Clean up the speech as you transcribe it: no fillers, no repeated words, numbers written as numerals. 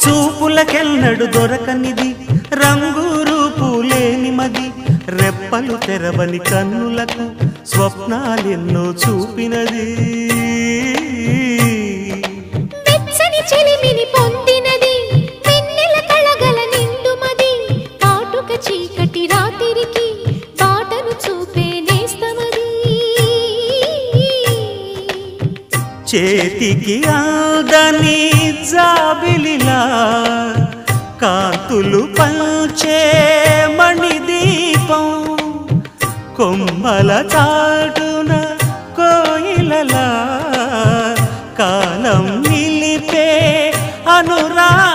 చూపులకెన్నడు దొరకనిది రంగు రూపు లేని మది రెప్పలు తెరవని కన్నులకు స్వప్నాలెన్నో చూపినది వెచ్చని చెలిమిని పొందినది వెన్నెల కళగల నిండుమది కాటుక చీకటి రాత్రికి బాటను చూపే నేస్తమది చేతికి ఆదని జాబిలిలా కాంతులు పంచే మణిదీపం కొమ్మల చాటున కోయిలలా కాలం నిలిపే అనురాగం